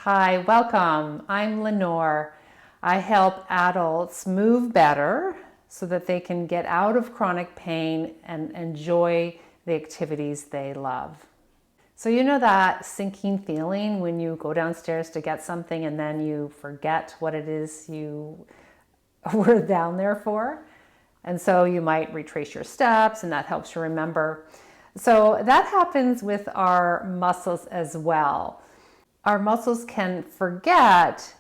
Hi, welcome. I'm Lenore. I help adults move better so that they can get out of chronic pain and enjoy the activities they love. So you know that sinking feeling when you go downstairs to get something and then you forget what it is you were down there for? And so you might retrace your steps and that helps you remember. So that happens with our muscles as well. Our muscles can forget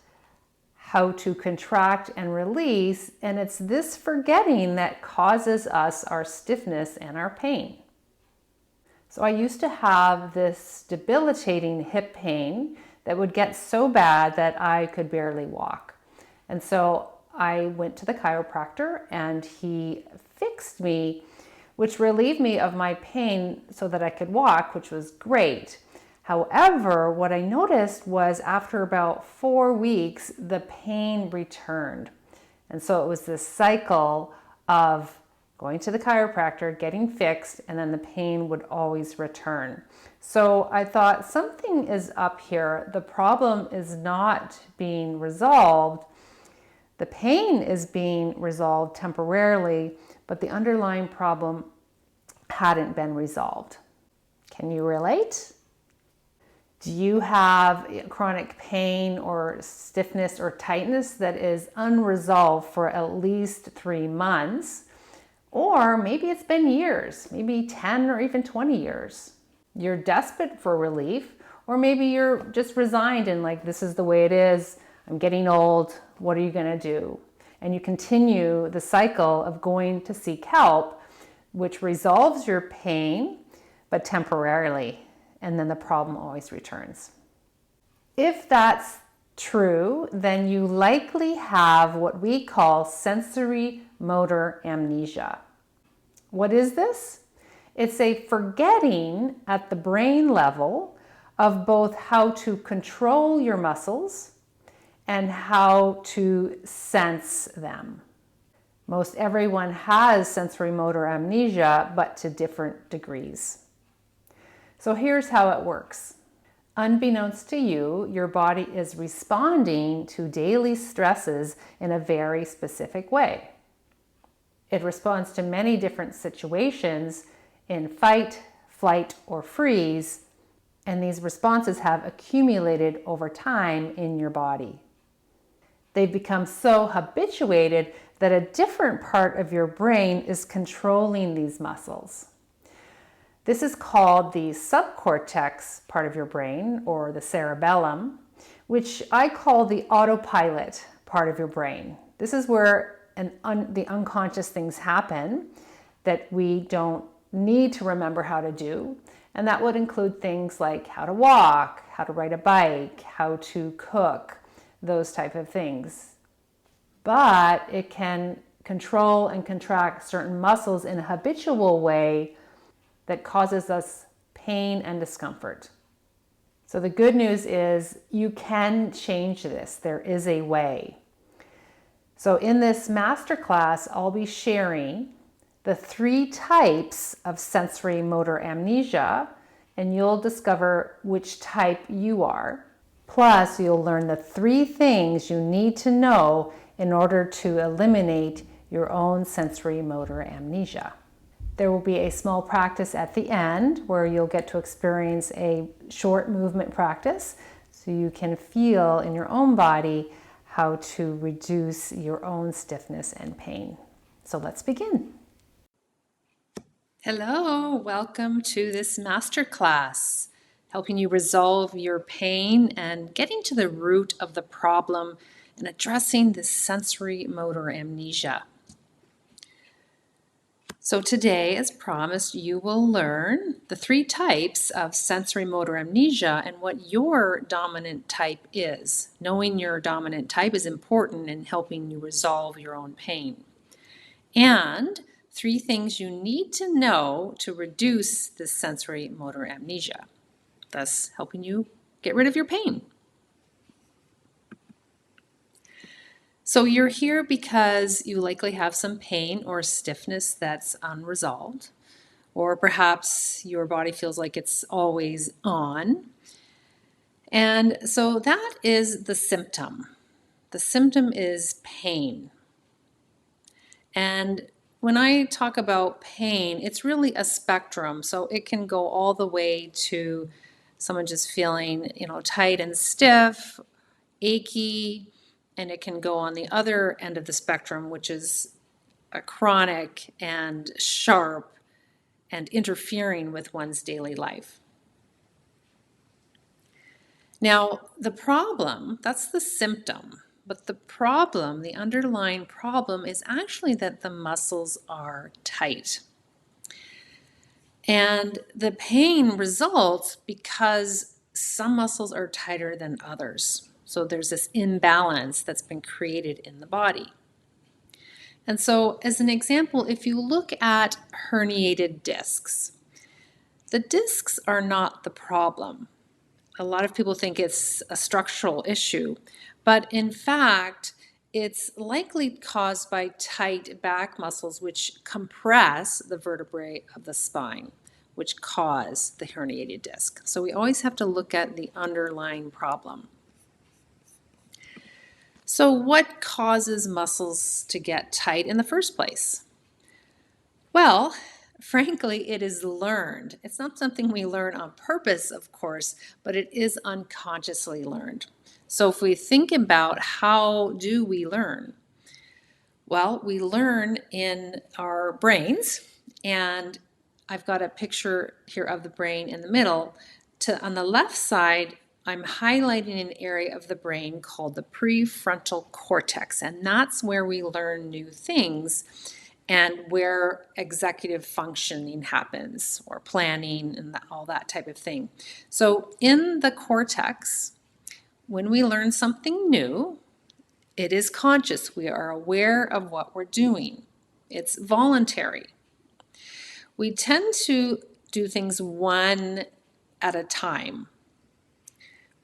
how to contract and release, and it's this forgetting that causes us our stiffness and our pain. So I used to have this debilitating hip pain that would get so bad that I could barely walk. And so I went to the chiropractor and he fixed me, which relieved me of my pain so that I could walk, which was great. However, what I noticed was after about 4 weeks, the pain returned. And so it was this cycle of going to the chiropractor, getting fixed, and then the pain would always return. So I thought something is up here. The problem is not being resolved. The pain is being resolved temporarily, but the underlying problem hadn't been resolved. Can you relate? Do you have chronic pain or stiffness or tightness that is unresolved for at least 3 months? Or maybe it's been years, maybe 10 or even 20 years. You're desperate for relief, or maybe you're just resigned and like, this is the way it is. I'm getting old. What are you going to do? And you continue the cycle of going to seek help, which resolves your pain, but temporarily. And then the problem always returns. If that's true, then you likely have what we call sensory motor amnesia. What is this? It's a forgetting at the brain level of both how to control your muscles and how to sense them. Most everyone has sensory motor amnesia, but to different degrees. So here's how it works. Unbeknownst to you, your body is responding to daily stresses in a very specific way. It responds to many different situations in fight, flight, or freeze, and these responses have accumulated over time in your body. They've become so habituated that a different part of your brain is controlling these muscles. This is called the subcortex part of your brain, or the cerebellum, which I call the autopilot part of your brain. This is where the unconscious things happen that we don't need to remember how to do. And that would include things like how to walk, how to ride a bike, how to cook, those type of things. But it can control and contract certain muscles in a habitual way that causes us pain and discomfort. So the good news is you can change this. There is a way. So in this masterclass, I'll be sharing the 3 types of sensory motor amnesia, and you'll discover which type you are. Plus, you'll learn the 3 things you need to know in order to eliminate your own sensory motor amnesia. There will be a small practice at the end where you'll get to experience a short movement practice so you can feel in your own body how to reduce your own stiffness and pain. So let's begin. Hello, welcome to this masterclass, helping you resolve your pain and getting to the root of the problem and addressing this sensory motor amnesia. So today, as promised, you will learn the 3 types of sensory motor amnesia and what your dominant type is. Knowing your dominant type is important in helping you resolve your own pain. And 3 things you need to know to reduce this sensory motor amnesia, thus helping you get rid of your pain. So you're here because you likely have some pain or stiffness that's unresolved, or perhaps your body feels like it's always on. And so that is the symptom. The symptom is pain. And when I talk about pain, it's really a spectrum. So it can go all the way to someone just feeling, tight and stiff, achy, and it can go on the other end of the spectrum, which is a chronic and sharp and interfering with one's daily life. Now, the problem, that's the symptom, but the problem, the underlying problem, is actually that the muscles are tight. And the pain results because some muscles are tighter than others. So there's this imbalance that's been created in the body. And so, as an example, if you look at herniated discs, the discs are not the problem. A lot of people think it's a structural issue, but in fact, it's likely caused by tight back muscles which compress the vertebrae of the spine, which cause the herniated disc. So we always have to look at the underlying problem. So what causes muscles to get tight in the first place? Well, frankly, it is learned. It's not something we learn on purpose, of course, but it is unconsciously learned. So if we think about how do we learn? Well, we learn in our brains, and I've got a picture here of the brain in the middle. On the left side, I'm highlighting an area of the brain called the prefrontal cortex, and that's where we learn new things and where executive functioning happens, or planning and all that type of thing. So in the cortex, when we learn something new, it is conscious. We are aware of what we're doing. It's voluntary. We tend to do things one at a time.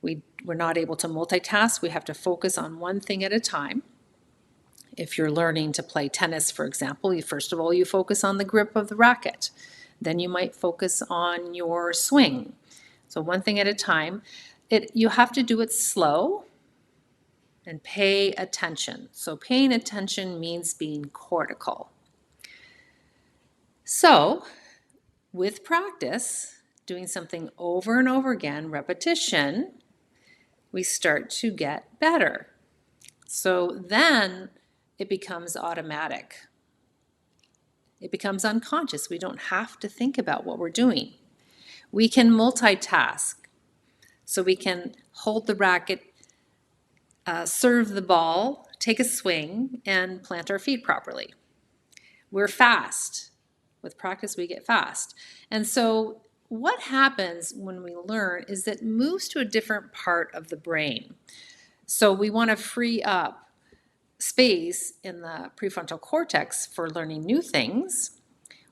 We're not able to multitask. We have to focus on one thing at a time. If you're learning to play tennis, for example, first of all, you focus on the grip of the racket. Then you might focus on your swing. So one thing at a time. You have to do it slow and pay attention. So paying attention means being cortical. So with practice, doing something over and over again, repetition, we start to get better. So then it becomes automatic. It becomes unconscious. We don't have to think about what we're doing. We can multitask. So we can hold the racket, serve the ball, take a swing, and plant our feet properly. We're fast. With practice, we get fast. And so what happens when we learn is that it moves to a different part of the brain. So we want to free up space in the prefrontal cortex for learning new things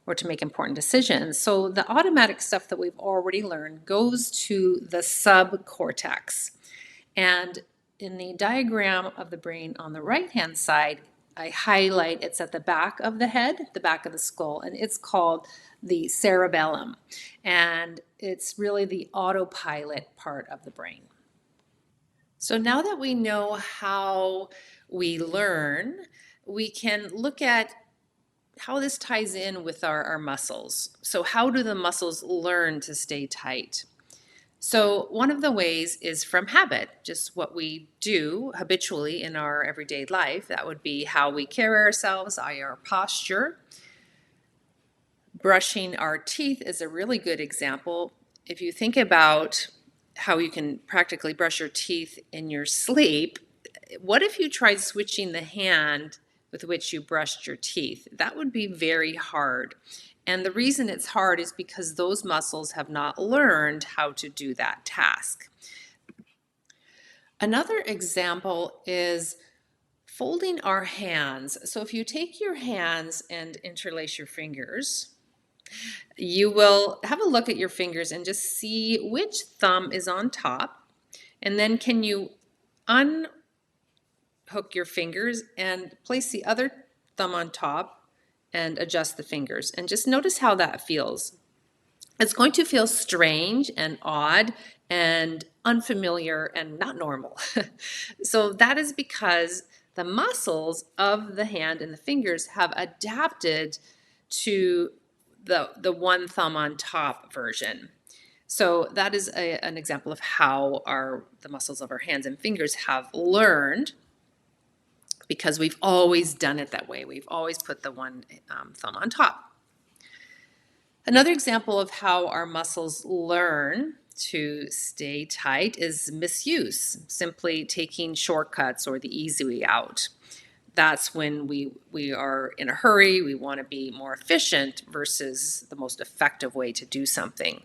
or to make important decisions. So the automatic stuff that we've already learned goes to the subcortex. And in the diagram of the brain on the right-hand side, I highlight it's at the back of the head, the back of the skull, and it's called the cerebellum. And it's really the autopilot part of the brain. So now that we know how we learn, we can look at how this ties in with our muscles. So how do the muscles learn to stay tight? So one of the ways is from habit, just what we do habitually in our everyday life. That would be how we carry ourselves, our posture. Brushing our teeth is a really good example. If you think about how you can practically brush your teeth in your sleep, what if you tried switching the hand with which you brushed your teeth? That would be very hard. And the reason it's hard is because those muscles have not learned how to do that task. Another example is folding our hands. So if you take your hands and interlace your fingers, you will have a look at your fingers and just see which thumb is on top. And then can you unhook your fingers and place the other thumb on top and adjust the fingers. And just notice how that feels. It's going to feel strange and odd and unfamiliar and not normal. So that is because the muscles of the hand and the fingers have adapted to the one thumb on top version. So that is an example of how the muscles of our hands and fingers have learned, because we've always done it that way. We've always put the one thumb on top. Another example of how our muscles learn to stay tight is misuse, simply taking shortcuts or the easy way out. That's when we are in a hurry, we want to be more efficient versus the most effective way to do something.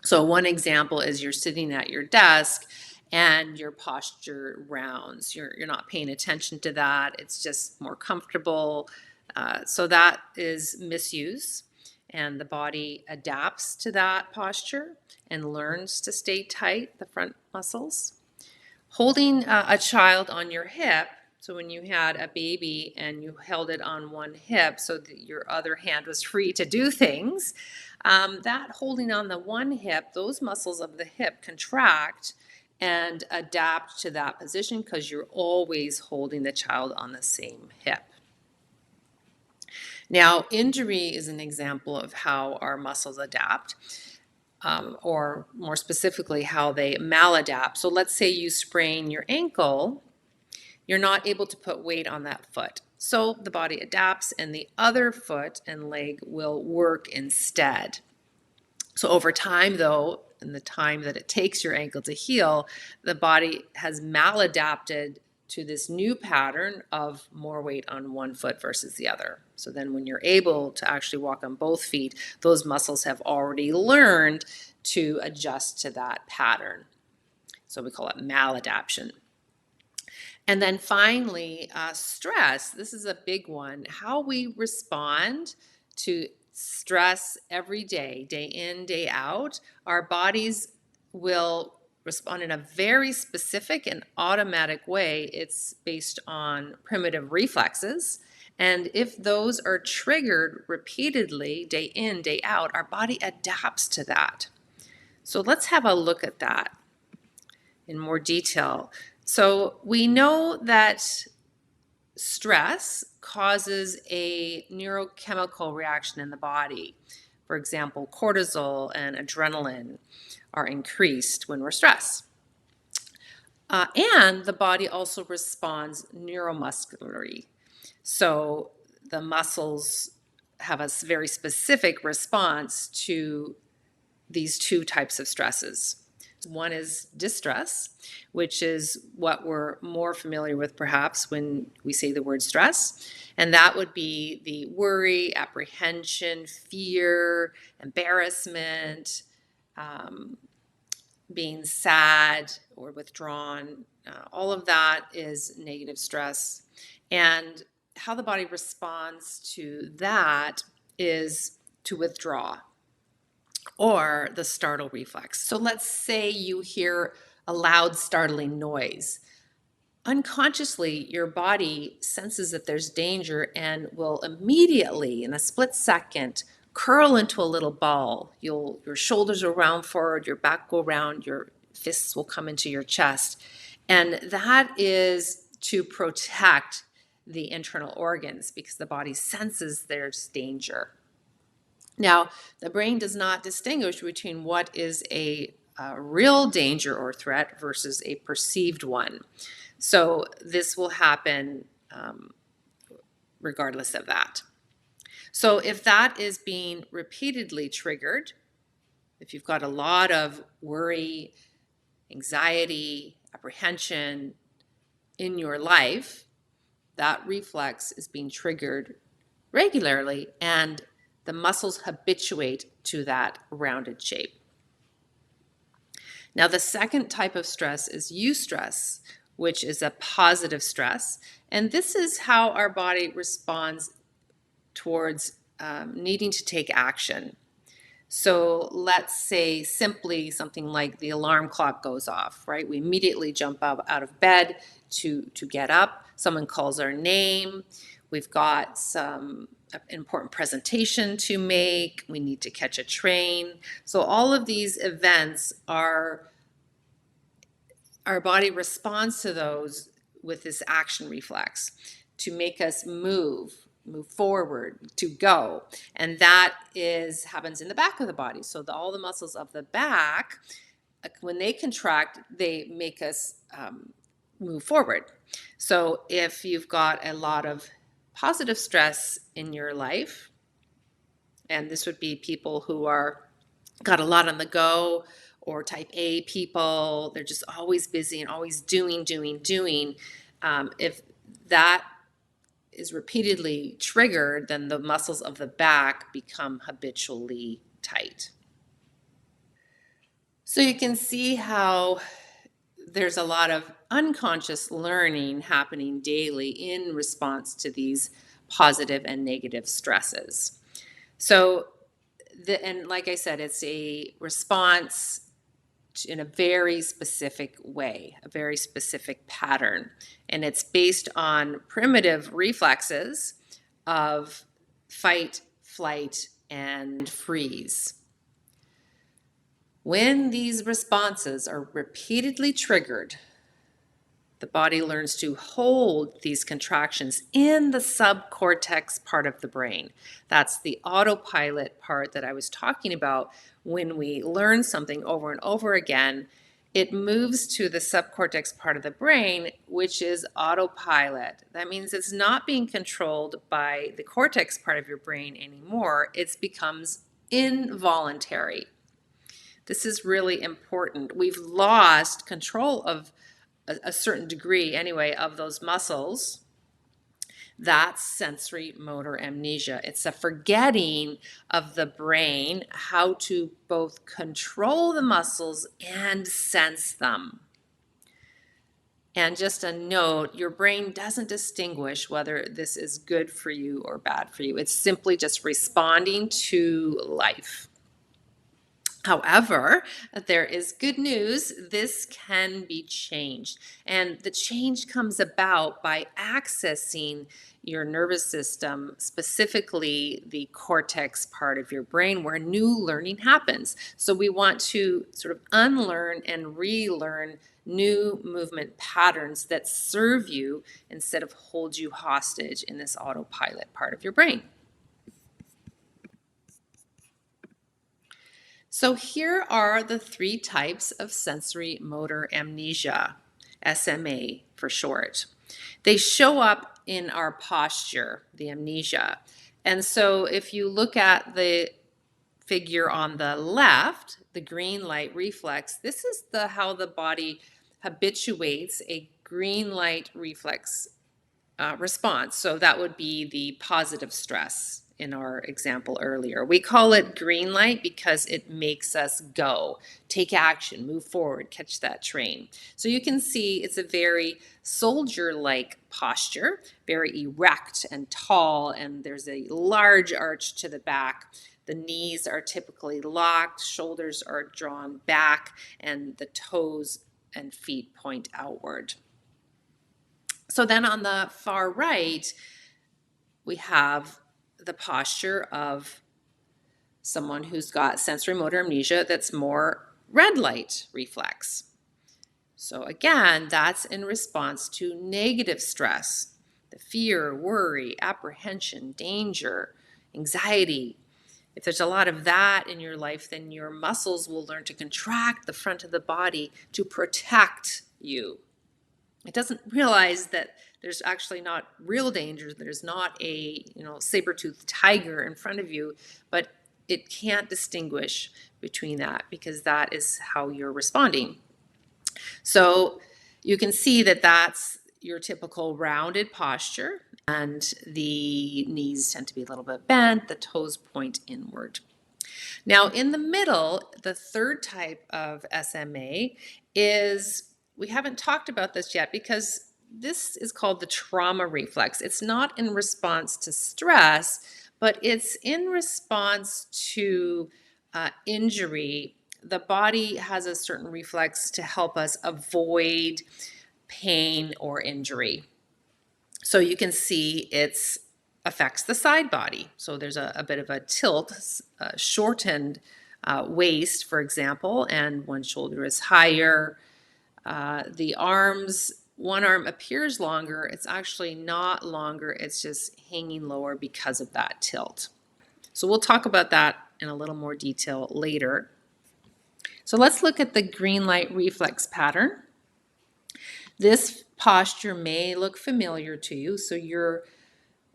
So one example is you're sitting at your desk and your posture rounds. You're not paying attention to that. It's just more comfortable. So that is misuse. And the body adapts to that posture and learns to stay tight, the front muscles. Holding a child on your hip, so when you had a baby and you held it on one hip so that your other hand was free to do things, that holding on the one hip, those muscles of the hip contract and adapt to that position because you're always holding the child on the same hip. Now, injury is an example of how our muscles adapt. Or more specifically, how they maladapt. So let's say you sprain your ankle, you're not able to put weight on that foot. So the body adapts and the other foot and leg will work instead. So over time, though, in the time that it takes your ankle to heal, the body has maladapted to this new pattern of more weight on one foot versus the other. So then when you're able to actually walk on both feet, those muscles have already learned to adjust to that pattern. So we call it maladaptation. And then finally, stress. This is a big one. How we respond to stress every day, day in, day out. Our bodies will respond in a very specific and automatic way. It's based on primitive reflexes. And if those are triggered repeatedly, day in, day out, our body adapts to that. So let's have a look at that in more detail. So we know that stress causes a neurochemical reaction in the body. For example, cortisol and adrenaline are increased when we're stressed. And the body also responds neuromuscularly. So the muscles have a very specific response to these two types of stresses. One is distress, which is what we're more familiar with perhaps when we say the word stress. And that would be the worry, apprehension, fear, embarrassment, being sad or withdrawn. All of that is negative stress. And how the body responds to that is to withdraw, or the startle reflex. So let's say you hear a loud, startling noise. Unconsciously, your body senses that there's danger and will immediately, in a split second, curl into a little ball. Your shoulders will round forward, your back will round, your fists will come into your chest. And that is to protect the internal organs because the body senses there's danger. Now, the brain does not distinguish between what is a real danger or threat versus a perceived one. So this will happen regardless of that. So if that is being repeatedly triggered, if you've got a lot of worry, anxiety, apprehension in your life, that reflex is being triggered regularly, and the muscles habituate to that rounded shape. Now, the second type of stress is eustress, which is a positive stress. And this is how our body responds towards needing to take action. So let's say simply something like the alarm clock goes off, right? We immediately jump out of bed to get up. Someone calls our name. We've got some an important presentation to make, we need to catch a train. So all of these events are, our body responds to those with this action reflex to make us move forward, to go. And that happens in the back of the body. So all the muscles of the back, when they contract, they make us move forward. So if you've got a lot of positive stress in your life, and this would be people who are got a lot on the go, or type A people, they're just always busy and always doing. If that is repeatedly triggered, then the muscles of the back become habitually tight. So you can see how there's a lot of unconscious learning happening daily in response to these positive and negative stresses. So, and like I said, it's a response in a very specific way, a very specific pattern. And it's based on primitive reflexes of fight, flight, and freeze. When these responses are repeatedly triggered, the body learns to hold these contractions in the subcortex part of the brain. That's the autopilot part that I was talking about. When we learn something over and over again, it moves to the subcortex part of the brain, which is autopilot. That means it's not being controlled by the cortex part of your brain anymore. It becomes involuntary. This is really important. We've lost control of a certain degree anyway of those muscles. That's sensory motor amnesia. It's a forgetting of the brain how to both control the muscles and sense them. And just a note, your brain doesn't distinguish whether this is good for you or bad for you. It's simply just responding to life. However, there is good news. This can be changed. And the change comes about by accessing your nervous system, specifically the cortex part of your brain where new learning happens. So we want to sort of unlearn and relearn new movement patterns that serve you instead of hold you hostage in this autopilot part of your brain. So here are the 3 types of sensory motor amnesia, SMA for short. They show up in our posture, the amnesia. And so if you look at the figure on the left, the green light reflex, this is how the body habituates a green light reflex response. So that would be the positive stress in our example earlier. We call it green light because it makes us go, take action, move forward, catch that train. So you can see it's a very soldier-like posture, very erect and tall, and there's a large arch to the back. The knees are typically locked, shoulders are drawn back, and the toes and feet point outward. So then on the far right, we have the posture of someone who's got sensory motor amnesia that's more red light reflex. So again, that's in response to negative stress, the fear, worry, apprehension, danger, anxiety. If there's a lot of that in your life, then your muscles will learn to contract the front of the body to protect you. It doesn't realize that there's actually not real danger. There's not a saber-toothed tiger in front of you, but it can't distinguish between that because that is how you're responding. So you can see that that's your typical rounded posture, and the knees tend to be a little bit bent, the toes point inward. Now in the middle, the 3rd type of SMA is, we haven't talked about this yet because this is called the trauma reflex. It's not in response to stress, but it's in response to injury. The body has a certain reflex to help us avoid pain or injury. So you can see it's affects the side body. So there's a bit of a tilt, shortened waist, for example, and one shoulder is higher. The arms, one arm appears longer. It's actually not longer. It's just hanging lower because of that tilt. So we'll talk about that in a little more detail later. So let's look at the green light reflex pattern. This posture may look familiar to you. So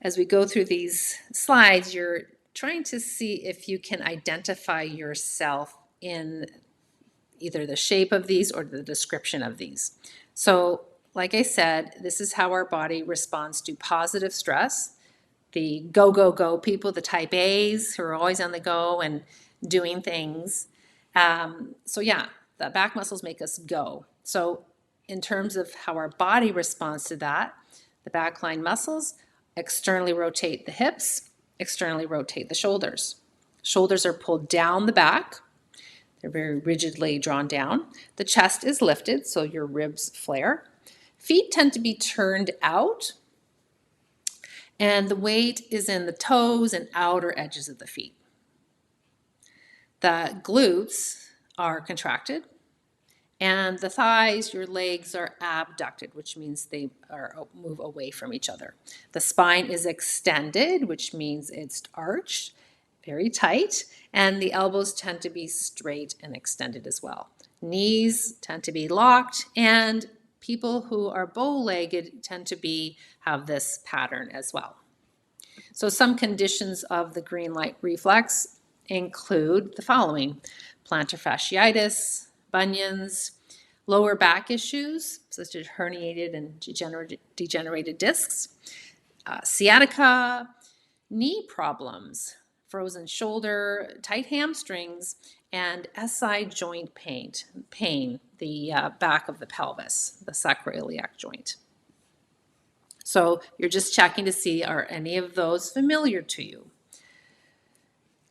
as we go through these slides, you're trying to see if you can identify yourself in either the shape of these or the description of these. So, like I said, this is how our body responds to positive stress. The go, go, go people, the type A's who are always on the go and doing things. So yeah, the back muscles make us go. So in terms of how our body responds to that, the back line muscles externally rotate the hips, externally rotate the shoulders. Shoulders are pulled down the back. They're very rigidly drawn down. The chest is lifted, so your ribs flare. Feet tend to be turned out, and the weight is in the toes and outer edges of the feet. The glutes are contracted, and the thighs, your legs, are abducted, which means they move away from each other. The spine is extended, which means it's arched, very tight, and the elbows tend to be straight and extended as well. Knees tend to be locked, and people who are bow-legged tend to have this pattern as well. So some conditions of the green light reflex include the following: plantar fasciitis, bunions, lower back issues such as herniated and degenerated discs, sciatica, knee problems, frozen shoulder, tight hamstrings, and SI joint pain, the back of the pelvis, the sacroiliac joint. So you're just checking to see, are any of those familiar to you?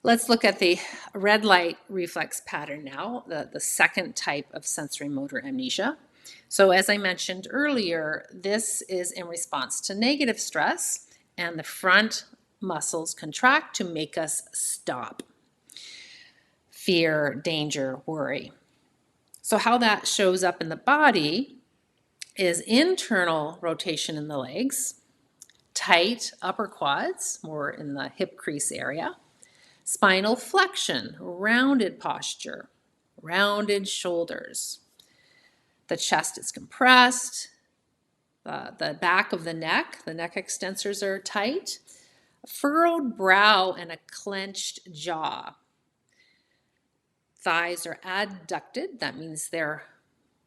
Let's look at the red light reflex pattern now, the second type of sensory motor amnesia. So as I mentioned earlier, this is in response to negative stress, and the front muscles contract to make us stop. Fear, danger, worry. So how that shows up in the body is internal rotation in the legs, tight upper quads, more in the hip crease area, spinal flexion, rounded posture, rounded shoulders. The chest is compressed, the back of the neck extensors are tight, a furrowed brow and a clenched jaw. Thighs are adducted, that means they're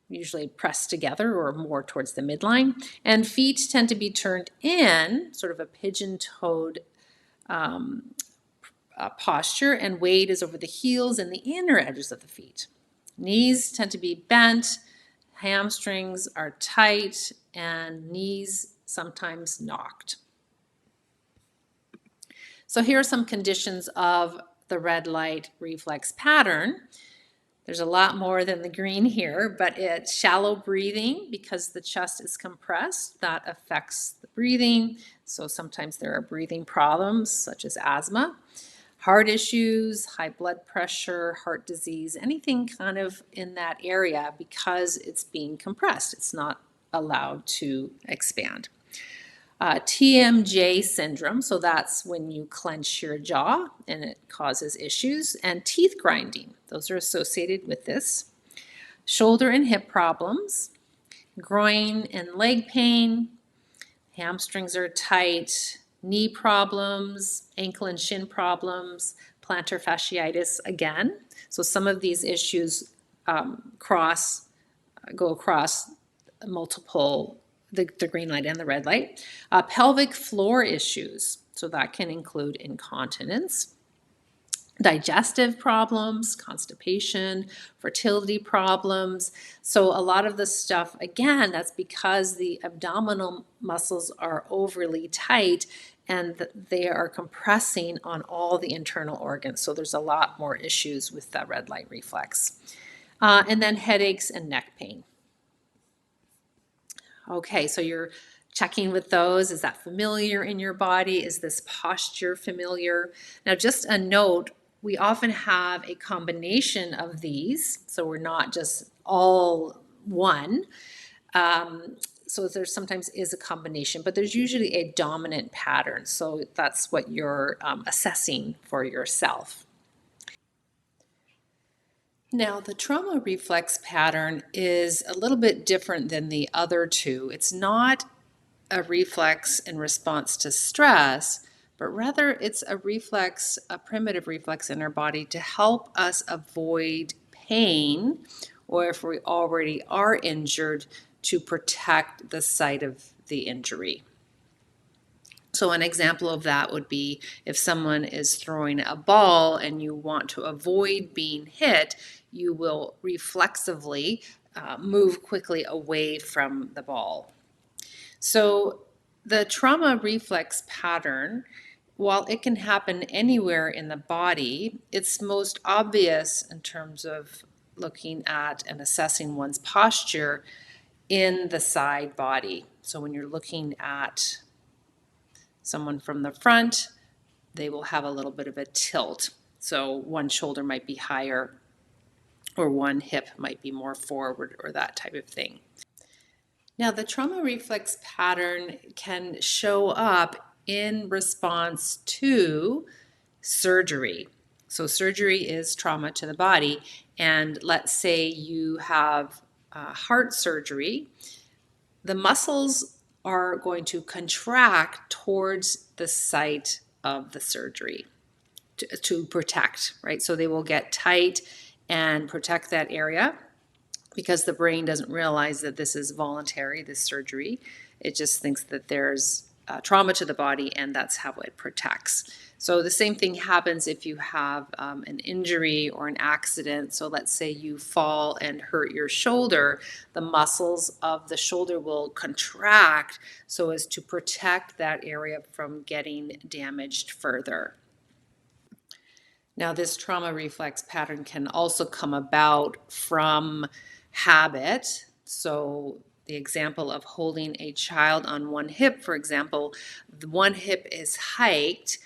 usually pressed together or more towards the midline, and feet tend to be turned in, sort of a pigeon-toed posture, and weight is over the heels and the inner edges of the feet. Knees tend to be bent, hamstrings are tight, and knees sometimes knocked. So here are some conditions of the red light reflex pattern. There's a lot more than the green here, but it's shallow breathing because the chest is compressed. That affects the breathing. So sometimes there are breathing problems such as asthma, heart issues, high blood pressure, heart disease, anything kind of in that area because it's being compressed. It's not allowed to expand. TMJ syndrome, so that's when you clench your jaw and it causes issues, and teeth grinding, those are associated with this. Shoulder and hip problems, groin and leg pain, hamstrings are tight, knee problems, ankle and shin problems, plantar fasciitis again. So some of these issues go across multiple the green light and the red light. Pelvic floor issues, so that can include incontinence, digestive problems, constipation, fertility problems. So a lot of the stuff, again, that's because the abdominal muscles are overly tight and they are compressing on all the internal organs. So there's a lot more issues with that red light reflex. And then headaches and neck pain. Okay, so you're checking with those. Is that familiar in your body? Is this posture familiar? Now, just a note, we often have a combination of these, so we're not just all one. So there sometimes is a combination, but there's usually a dominant pattern. So that's what you're assessing for yourself. Now, the trauma reflex pattern is a little bit different than the other two. It's not a reflex in response to stress, but rather it's a reflex, a primitive reflex in our body to help us avoid pain, or if we already are injured, to protect the site of the injury. So an example of that would be if someone is throwing a ball and you want to avoid being hit, you will reflexively move quickly away from the ball. So the trauma reflex pattern, while it can happen anywhere in the body, it's most obvious in terms of looking at and assessing one's posture in the side body. So when you're looking at someone from the front, they will have a little bit of a tilt. So one shoulder might be higher or one hip might be more forward or that type of thing. Now, the trauma reflex pattern can show up in response to surgery. So surgery is trauma to the body. And let's say you have heart surgery, the muscles are going to contract towards the site of the surgery to protect, right? So they will get tight and protect that area because the brain doesn't realize that this is voluntary, this surgery. It just thinks that there's trauma to the body, and that's how it protects. So the same thing happens if you have an injury or an accident. So let's say you fall and hurt your shoulder, the muscles of the shoulder will contract so as to protect that area from getting damaged further. Now, this trauma reflex pattern can also come about from habit. So the example of holding a child on one hip, for example, the one hip is hiked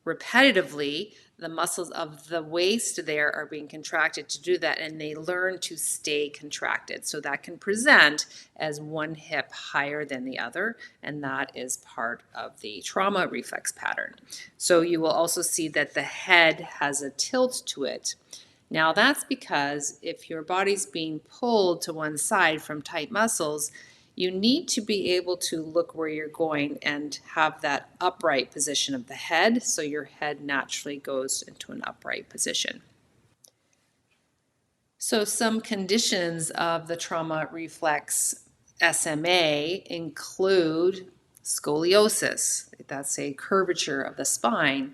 repetitively, the muscles of the waist there are being contracted to do that, and they learn to stay contracted. So that can present as one hip higher than the other, and that is part of the trauma reflex pattern. So you will also see that the head has a tilt to it. Now that's because if your body's being pulled to one side from tight muscles, you need to be able to look where you're going and have that upright position of the head, so your head naturally goes into an upright position. So some conditions of the trauma reflex SMA include scoliosis. That's a curvature of the spine.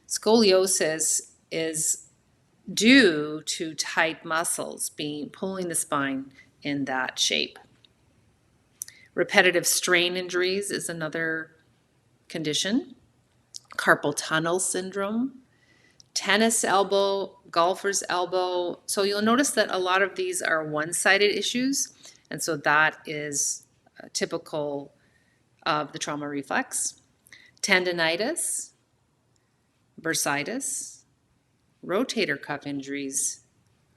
Scoliosis is due to tight muscles pulling the spine in that shape. Repetitive strain injuries is another condition. Carpal tunnel syndrome, tennis elbow, golfer's elbow. So you'll notice that a lot of these are one-sided issues, and so that is typical of the trauma reflex. Tendinitis, bursitis, rotator cuff injuries,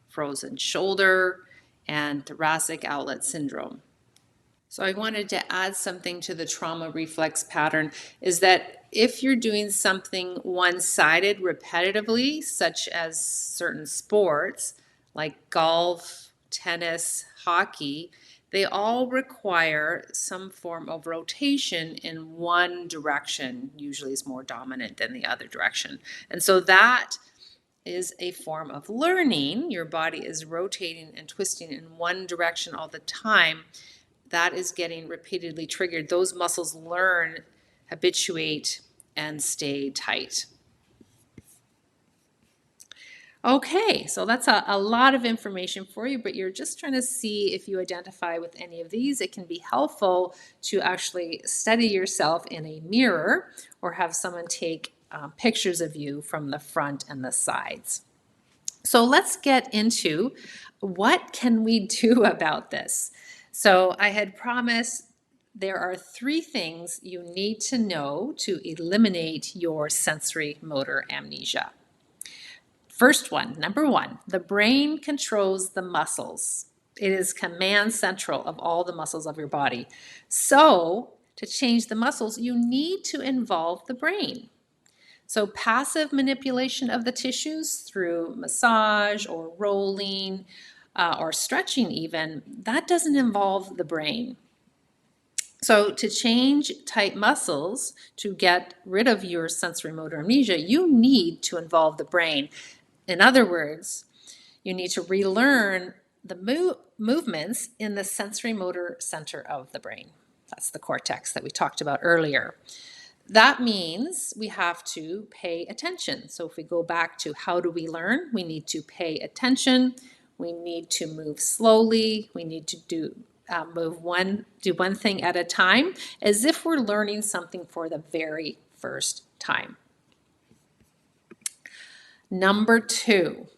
frozen shoulder, and thoracic outlet syndrome. So I wanted to add something to the trauma reflex pattern, is that if you're doing something one-sided repetitively, such as certain sports like golf, tennis, hockey, they all require some form of rotation in one direction, usually is more dominant than the other direction. And so that is a form of learning. Your body is rotating and twisting in one direction all the time. That is getting repeatedly triggered. Those muscles learn, habituate, and stay tight. Okay, so that's a lot of information for you, but you're just trying to see if you identify with any of these. It can be helpful to actually study yourself in a mirror or have someone take pictures of you from the front and the sides. So let's get into what can we do about this. So I had promised there are 3 things you need to know to eliminate your sensory motor amnesia. First one, number 1, the brain controls the muscles. It is command central of all the muscles of your body. So, to change the muscles, you need to involve the brain. So, passive manipulation of the tissues through massage or rolling or stretching, even, that doesn't involve the brain. So, to change tight muscles, to get rid of your sensory motor amnesia, you need to involve the brain. In other words, you need to relearn the movements in the sensory motor center of the brain. That's the cortex that we talked about earlier. That means we have to pay attention. So if we go back to how do we learn, we need to pay attention. We need to move slowly. We need to do one thing at a time, as if we're learning something for the very first time. Number 2,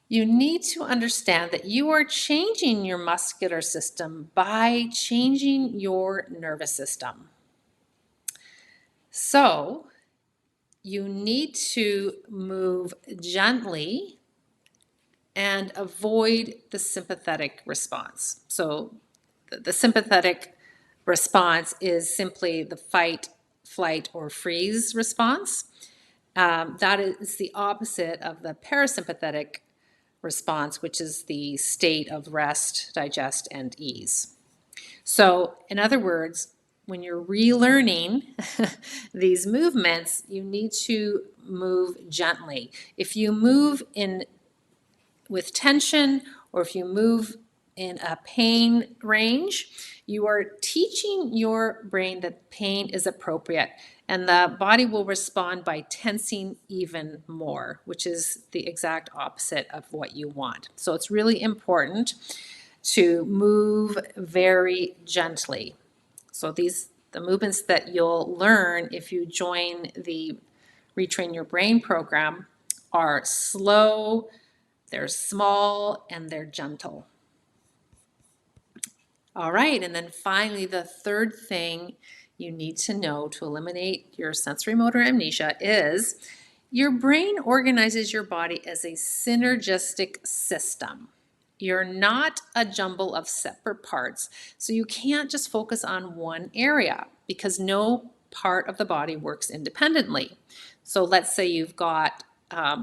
you need to understand that you are changing your muscular system by changing your nervous system. So you need to move gently and avoid the sympathetic response. So the sympathetic response is simply the fight, flight, or freeze response. That is the opposite of the parasympathetic response, which is the state of rest, digest, and ease. So, in other words, when you're relearning these movements, you need to move gently. If you move in with tension, or if you move in a pain range, you are teaching your brain that pain is appropriate, and the body will respond by tensing even more, which is the exact opposite of what you want. So it's really important to move very gently. So the movements that you'll learn if you join the Retrain Your Brain program are slow, they're small, and they're gentle. All right, and then finally, the third thing you need to know to eliminate your sensory motor amnesia is your brain organizes your body as a synergistic system. You're not a jumble of separate parts, so you can't just focus on one area because no part of the body works independently. So let's say you've got, a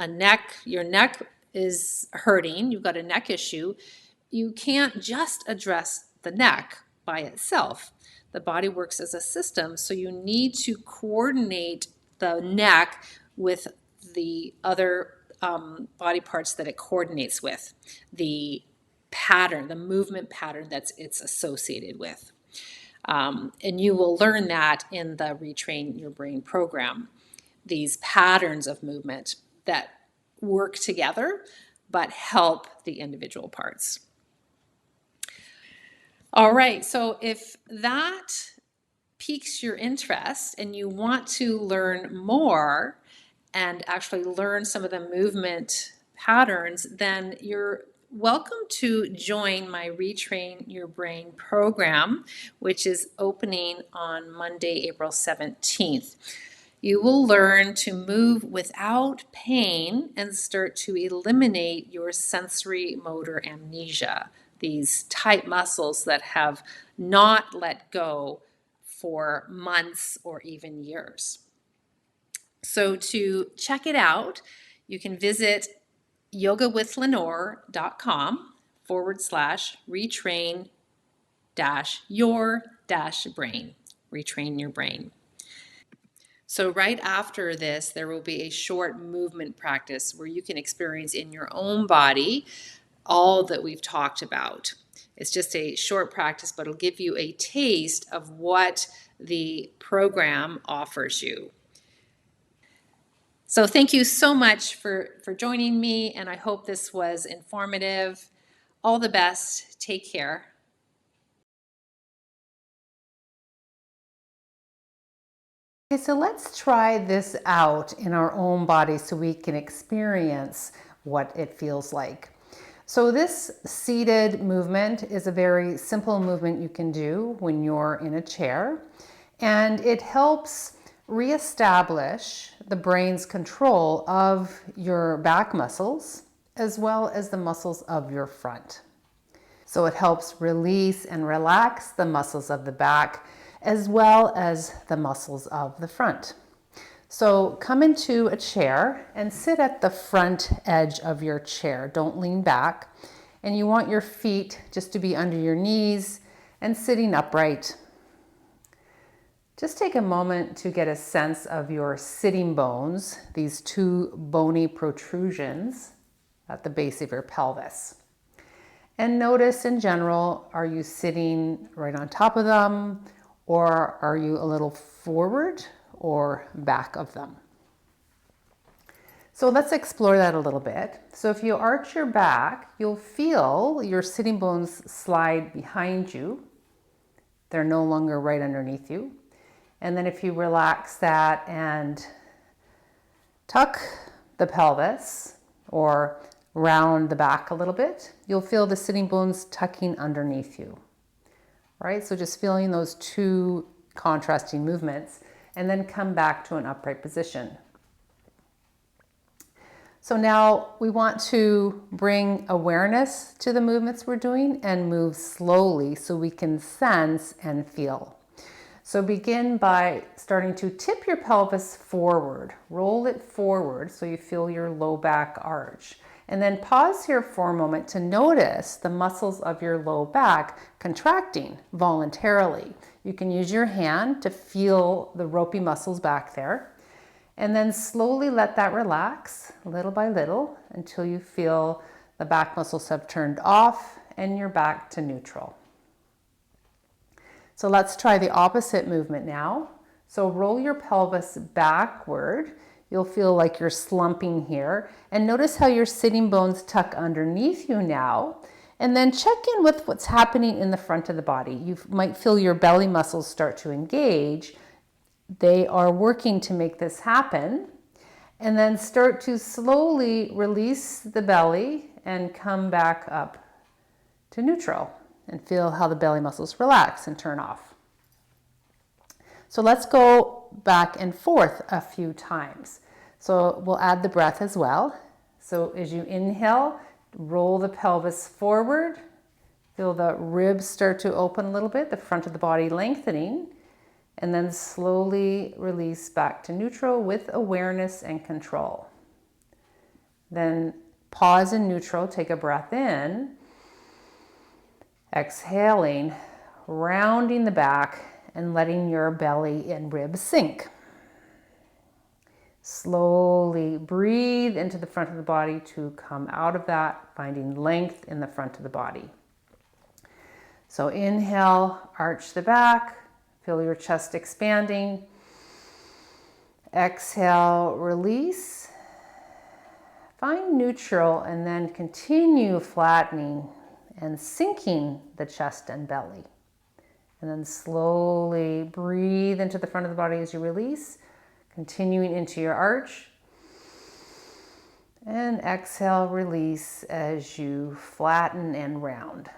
neck, your neck is hurting, you've got a neck issue. You can't just address the neck by itself. The body works as a system, so you need to coordinate the neck with the other body parts that it coordinates with, the pattern, the movement pattern that it's associated with. And you will learn that in the Retrain Your Brain program, these patterns of movement that work together but help the individual parts. All right, so if that piques your interest and you want to learn more and actually learn some of the movement patterns, then you're welcome to join my Retrain Your Brain program, which is opening on Monday, April 17th. You will learn to move without pain and start to eliminate your sensory motor amnesia, these tight muscles that have not let go for months or even years. So to check it out, you can visit yogawithlenore.com/retrain-your-brain, Retrain Your Brain. So right after this, there will be a short movement practice where you can experience in your own body all that we've talked about. It's just a short practice, but it'll give you a taste of what the program offers you. So thank you so much for joining me, and I hope this was informative. All the best. Take care. Okay, so let's try this out in our own body so we can experience what it feels like. So this seated movement is a very simple movement you can do when you're in a chair, and it helps reestablish the brain's control of your back muscles as well as the muscles of your front. So it helps release and relax the muscles of the back as well as the muscles of the front. So come into a chair and sit at the front edge of your chair. Don't lean back. And you want your feet just to be under your knees and sitting upright. Just take a moment to get a sense of your sitting bones, these two bony protrusions at the base of your pelvis. And notice in general, are you sitting right on top of them, or are you a little forward or back of them? So let's explore that a little bit. So if you arch your back, you'll feel your sitting bones slide behind you. They're no longer right underneath you. And then if you relax that and tuck the pelvis or round the back a little bit, you'll feel the sitting bones tucking underneath you. All right, so just feeling those two contrasting movements, and then come back to an upright position. So now we want to bring awareness to the movements we're doing and move slowly so we can sense and feel. So begin by starting to tip your pelvis forward, roll it forward so you feel your low back arch. And then pause here for a moment to notice the muscles of your low back contracting voluntarily. You can use your hand to feel the ropey muscles back there. And then slowly let that relax little by little until you feel the back muscles have turned off and you're back to neutral. So let's try the opposite movement now. So roll your pelvis backward. You'll feel like you're slumping here. And notice how your sitting bones tuck underneath you now. And then check in with what's happening in the front of the body. You might feel your belly muscles start to engage. They are working to make this happen. And then start to slowly release the belly and come back up to neutral. And feel how the belly muscles relax and turn off. So let's go back and forth a few times. So we'll add the breath as well. So as you inhale, roll the pelvis forward. Feel the ribs start to open a little bit, the front of the body lengthening. And then slowly release back to neutral with awareness and control. Then pause in neutral, take a breath in. Exhaling, rounding the back and letting your belly and ribs sink. Slowly breathe into the front of the body to come out of that, finding length in the front of the body. So inhale, arch the back, feel your chest expanding. Exhale, release. Find neutral and then continue flattening and sinking the chest and belly. And then slowly breathe into the front of the body as you release, continuing into your arch. And exhale, release as you flatten and round.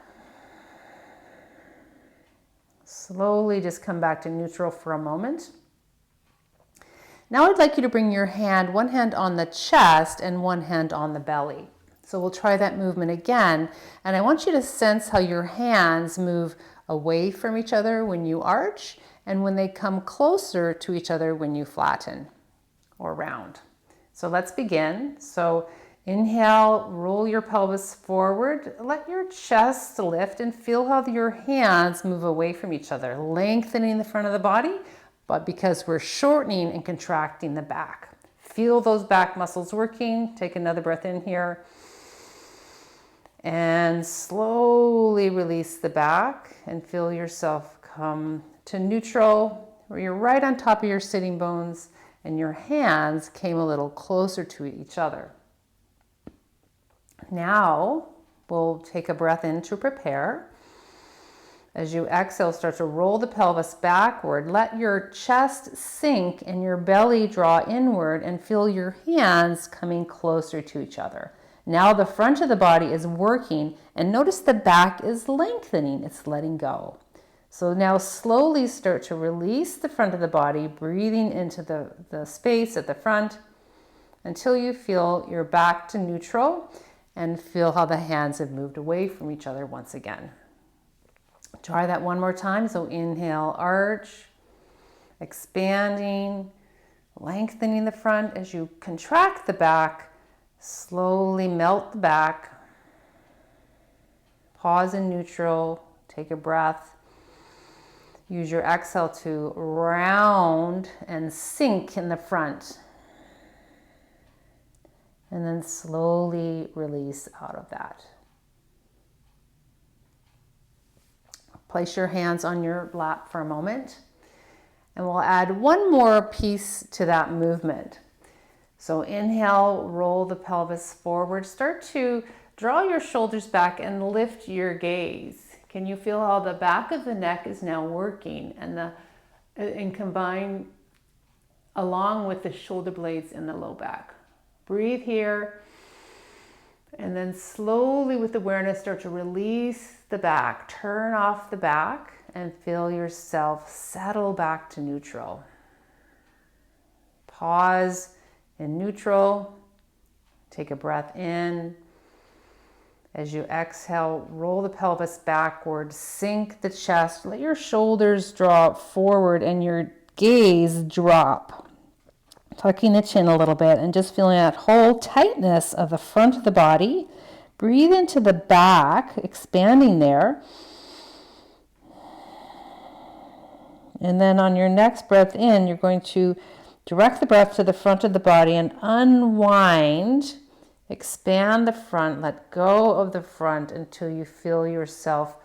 Slowly just come back to neutral for a moment. Now I'd like you to bring your hand, one hand on the chest and one hand on the belly. So we'll try that movement again. And I want you to sense how your hands move away from each other when you arch and when they come closer to each other when you flatten or round. So let's begin. So inhale, roll your pelvis forward. Let your chest lift and feel how your hands move away from each other, lengthening the front of the body, but because we're shortening and contracting the back. Feel those back muscles working. Take another breath in here. And slowly release the back and feel yourself come to neutral, where you're right on top of your sitting bones and your hands came a little closer to each other. Now we'll take a breath in to prepare. As you exhale, start to roll the pelvis backward. Let your chest sink and your belly draw inward and feel your hands coming closer to each other. Now the front of the body is working, and notice the back is lengthening, it's letting go. So now slowly start to release the front of the body, breathing into the space at the front until you feel you're back to neutral and feel how the hands have moved away from each other once again. Try that one more time. So inhale, arch, expanding, lengthening the front. As you contract the back, slowly melt the back. Pause in neutral, take a breath. Use your exhale to round and sink in the front. And then slowly release out of that. Place your hands on your lap for a moment. And we'll add one more piece to that movement. So inhale, roll the pelvis forward. Start to draw your shoulders back and lift your gaze. Can you feel how the back of the neck is now working and combine along with the shoulder blades in the low back? Breathe here, and then slowly with awareness start to release the back. Turn off the back and feel yourself settle back to neutral. Pause in neutral. Take a breath in. As you exhale, roll the pelvis backward, sink the chest, let your shoulders drop forward and your gaze drop. Tucking the chin a little bit and just feeling that whole tightness of the front of the body. Breathe into the back, expanding there. And then on your next breath in, you're going to direct the breath to the front of the body and unwind, expand the front, let go of the front until you feel yourself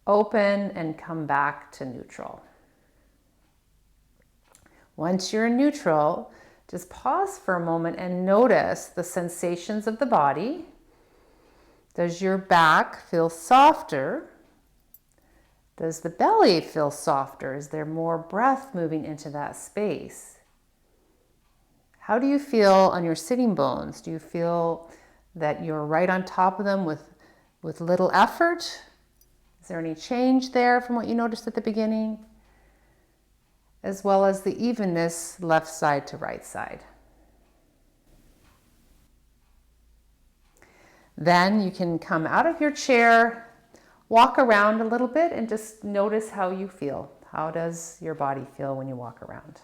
open and come back to neutral. Once you're in neutral, just pause for a moment and notice the sensations of the body. Does your back feel softer? Does the belly feel softer? Is there more breath moving into that space? How do you feel on your sitting bones? Do you feel that you're right on top of them with little effort? Is there any change there from what you noticed at the beginning? As well as the evenness left side to right side. Then you can come out of your chair, walk around a little bit and just notice how you feel. How does your body feel when you walk around?